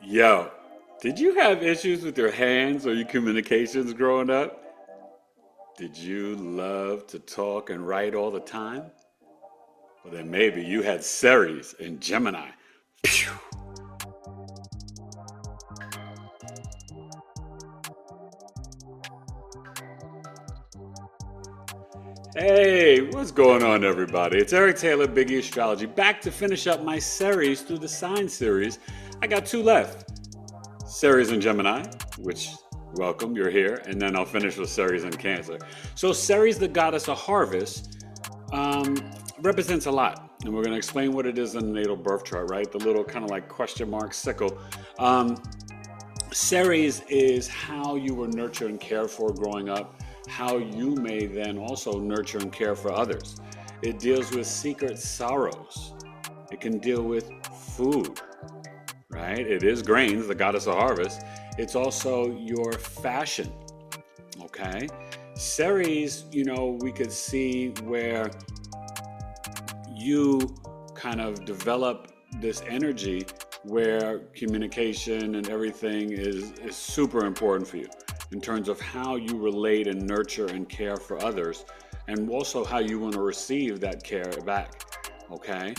Yo, did you have issues with your hands or your communications growing up? Did you love to talk and write all the time? Well, then maybe you had Ceres and Gemini. Phew. Hey, what's going on, everybody? It's Eric Taylor, Astrology, back to finish up my series through the sign series. I got two left. Ceres and Gemini, which, welcome, you're here, and then I'll finish with Ceres and Cancer. So Ceres, the goddess of harvest, represents a lot, and we're going to explain what it is in the natal birth chart, right? The little kind of like question mark sickle. Ceres is how you were nurtured and cared for growing up, how you may then also nurture and care for others. It deals with secret sorrows. It can deal with food, right? It is grains, the goddess of harvest. It's also your fashion, okay? Ceres, we could see where you kind of develop this energy where communication and everything is super important for you in terms of how you relate and nurture and care for others, and also how you want to receive that care back, okay?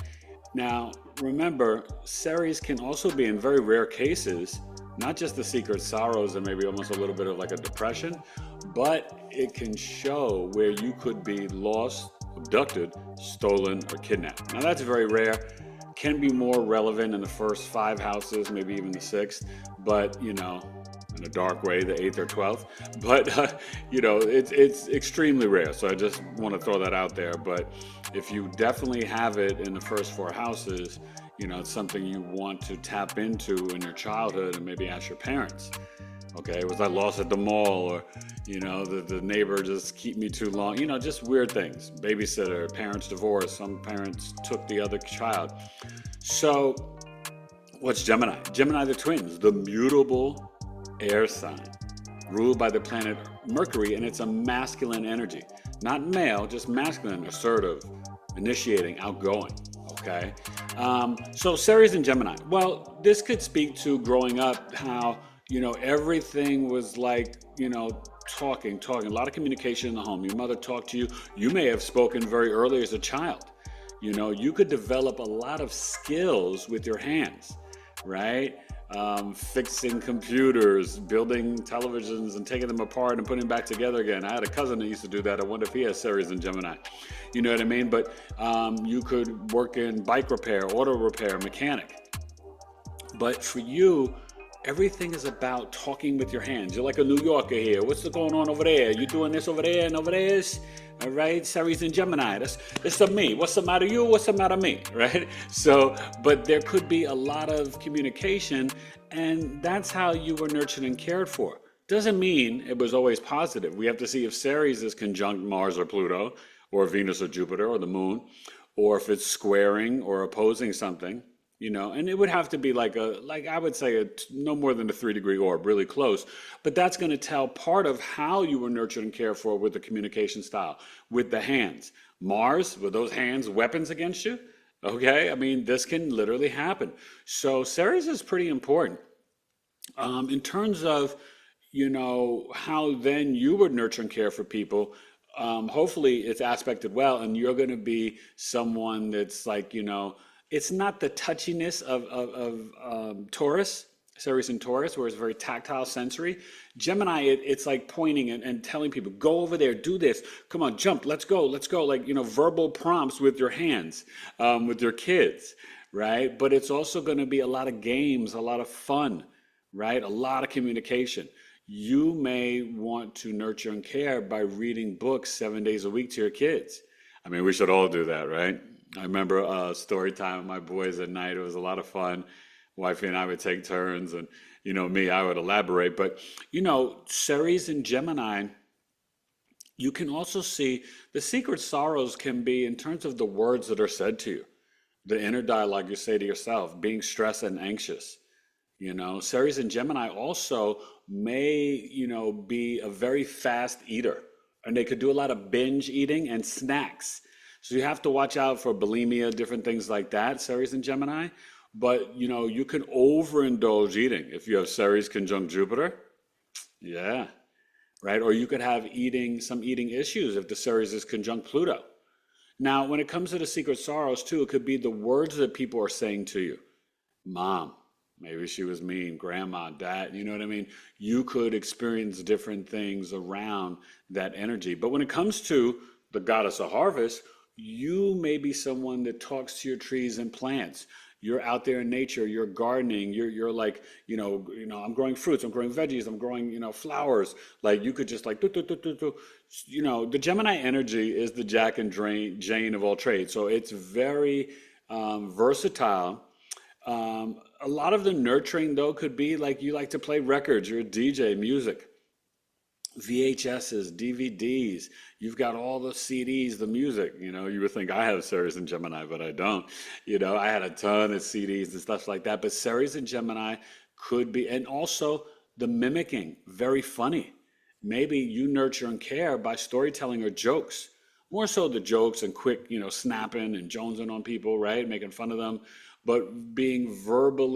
Now, remember, Ceres can also be, in very rare cases, not just the secret sorrows and maybe almost a little bit of like a depression, but it can show where you could be lost, abducted, stolen, or kidnapped. Now, that's very rare. Can be more relevant in the first five houses, maybe even the sixth, but in a dark way, the eighth or 12th. But it's extremely rare. So I just want to throw that out there. But if you definitely have it in the first four houses, it's something you want to tap into in your childhood and maybe ask your parents. Okay, was I lost at the mall, or the neighbor just keep me too long? Just weird things. Babysitter, parents divorced, some parents took the other child. So, what's Gemini? Gemini, the twins, the mutable air sign, ruled by the planet Mercury, and it's a masculine energy, not male, just masculine, assertive, initiating, outgoing. Okay, so Ceres and Gemini. Well, this could speak to growing up, how everything was like, talking, a lot of communication in the home. Your mother talked to you. You may have spoken very early as a child. You could develop a lot of skills with your hands, right? Fixing computers, building televisions and taking them apart and putting them back together again. I had a cousin that used to do that. I wonder if he has Ceres and Gemini. You know what I mean? But you could work in bike repair, auto repair, mechanic. But for you, everything is about talking with your hands. You're like a New Yorker here. What's going on over there? You doing this over there and over there? All right, Ceres and Gemini. That's of me. What's the matter you? What's the matter me? Right? So, but there could be a lot of communication, and that's how you were nurtured and cared for. Doesn't mean it was always positive. We have to see if Ceres is conjunct Mars or Pluto, or Venus or Jupiter or the moon, or if it's squaring or opposing something. And it would have to be like I would say no more than a 3-degree orb, really close. But that's going to tell part of how you were nurtured and cared for with the communication style, with the hands. Mars, with those hands, weapons against you. Okay, I mean, this can literally happen. So Ceres is pretty important in terms of, how then you would nurture and care for people. Hopefully it's aspected well, and you're going to be someone that's like, it's not the touchiness of Taurus, Ceres and Taurus, where it's very tactile, sensory. Gemini, it's like pointing and telling people, go over there, do this, come on, jump, let's go, like, verbal prompts with your hands, with your kids, right? But it's also going to be a lot of games, a lot of fun, right? A lot of communication. You may want to nurture and care by reading books 7 days a week to your kids. I mean, we should all do that, right? I remember story time with my boys at night. It was a lot of fun. Wifey and I would take turns, and I would elaborate. But Ceres and Gemini, you can also see the secret sorrows can be in terms of the words that are said to you, the inner dialogue you say to yourself, being stressed and anxious. Ceres and Gemini also may be a very fast eater, and they could do a lot of binge eating and snacks. So you have to watch out for bulimia, different things like that, Ceres and Gemini. But you can overindulge eating if you have Ceres conjunct Jupiter. Yeah, right. Or you could have some eating issues if the Ceres is conjunct Pluto. Now, when it comes to the secret sorrows too, it could be the words that people are saying to you. Mom, maybe she was mean. Grandma, dad, you know what I mean? You could experience different things around that energy. But when it comes to the goddess of harvest, you may be someone that talks to your trees and plants. You're out there in nature, you're gardening, you're like, I'm growing fruits, I'm growing veggies, I'm growing, flowers. Like you could just like, do, do, do, do, do. The Gemini energy is the Jack and Jane of all trades. So it's very versatile. A lot of the nurturing though could be like you like to play records, you're a DJ, music. VHSs, DVDs, you've got all the CDs, the music, you would think I have Ceres and Gemini, but I don't. I had a ton of CDs and stuff like that, but Ceres and Gemini could be, and also the mimicking, very funny. Maybe you nurture and care by storytelling or jokes, more so the jokes and quick, snapping and jonesing on people, right? Making fun of them, but being verbal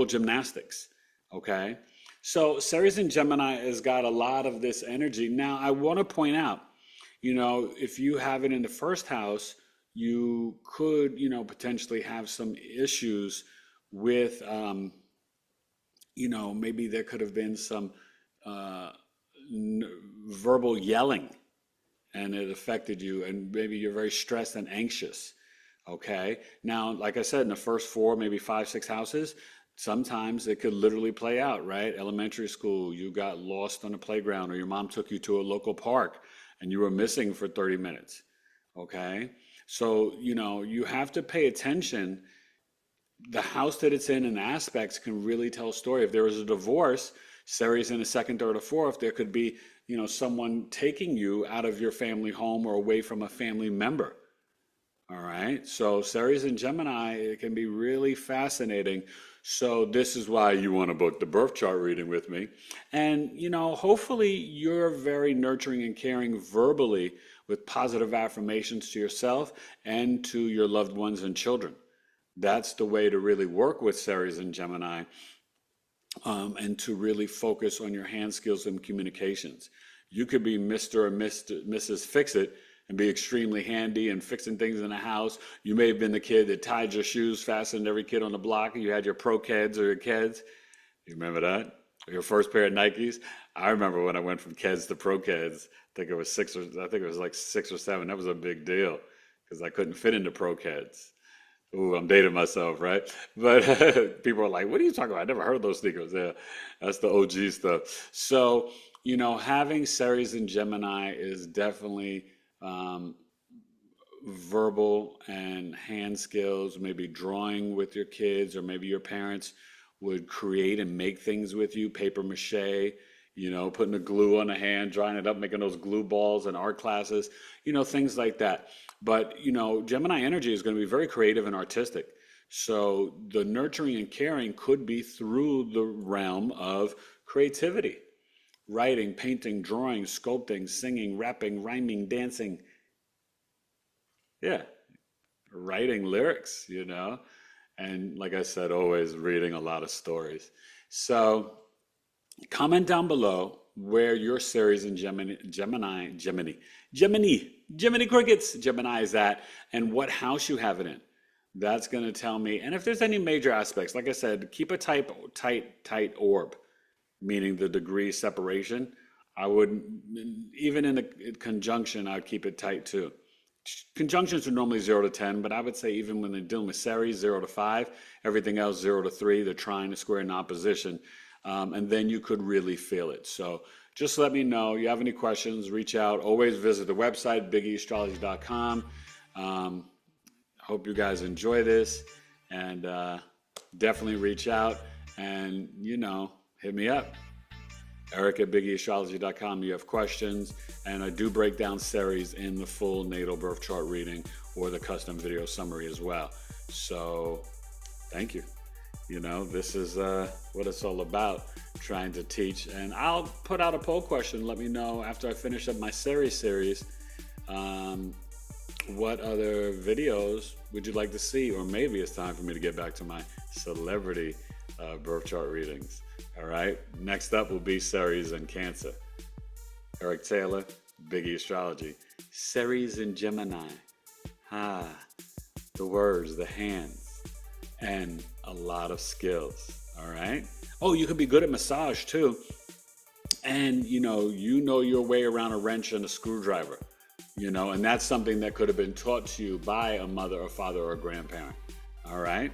gymnastics, okay? So Ceres in Gemini has got a lot of this energy. Now, I want to point out, if you have it in the first house, you could, potentially have some issues with, maybe there could have been some verbal yelling and it affected you, and maybe you're very stressed and anxious. Okay. Now, like I said, in the first 4, maybe 5, 6 houses, sometimes it could literally play out, right? Elementary school, you got lost on a playground, or your mom took you to a local park and you were missing for 30 minutes. Okay. So, you have to pay attention. The house that it's in and aspects can really tell a story. If there was a divorce, Ceres in a second, third, or fourth, there could be, someone taking you out of your family home or away from a family member. All right. So Ceres and Gemini, it can be really fascinating. So this is why you want to book the birth chart reading with me. And, hopefully you're very nurturing and caring verbally with positive affirmations to yourself and to your loved ones and children. That's the way to really work with Ceres and Gemini, and to really focus on your hand skills and communications. You could be Mr. or Mrs. Fix-It and be extremely handy and fixing things in the house. You may have been the kid that tied your shoes, fastened every kid on the block, and you had your Pro Keds or your Keds. You remember that? Your first pair of Nikes? I remember when I went from Keds to Pro Keds. I think it was like 6 or 7. That was a big deal because I couldn't fit into Pro Keds. Ooh, I'm dating myself, right? But people are like, what are you talking about? I never heard of those sneakers. Yeah, that's the OG stuff. So, having Ceres and Gemini is definitely verbal and hand skills, maybe drawing with your kids, or maybe your parents would create and make things with you, paper mache, putting the glue on the hand, drawing it up, making those glue balls in art classes, things like that. But, Gemini energy is going to be very creative and artistic. So the nurturing and caring could be through the realm of creativity, writing, painting, drawing, sculpting, singing, rapping, rhyming, dancing. Yeah, writing lyrics, and like I said, always reading a lot of stories. So comment down below where your Ceres and Gemini crickets, Gemini is at, and what house you have it in. That's going to tell me. And if there's any major aspects, like I said, keep a tight orb, meaning the degree separation. I would, even in a conjunction, I'd keep it tight too. Conjunctions are normally 0 to 10, but I would say even when they're dealing with Ceres, 0 to 5, everything else 0 to 3, they're trying to square in opposition. And then you could really feel it. So just let me know. You have any questions, reach out. Always visit the website, BigEAstrology.com. Hope you guys enjoy this, and definitely reach out and, hit me up. Eric at BigEAstrology.com. You have questions, and I do break down Ceres in the full natal birth chart reading or the custom video summary as well. So thank you. This is what it's all about, trying to teach. And I'll put out a poll question. Let me know after I finish up my Ceres series, what other videos would you like to see? Or maybe it's time for me to get back to my celebrity birth chart readings. All right. Next up will be Ceres and Cancer. Eric Taylor, BigEAstro. Ceres and Gemini. The words, the hands, and a lot of skills. All right. Oh, you could be good at massage too. And you know your way around a wrench and a screwdriver. And that's something that could have been taught to you by a mother or father or a grandparent. All right.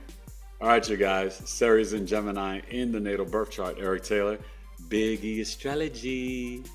All right, you guys. Ceres and Gemini in the natal birth chart. Eric Taylor, BigEAstro.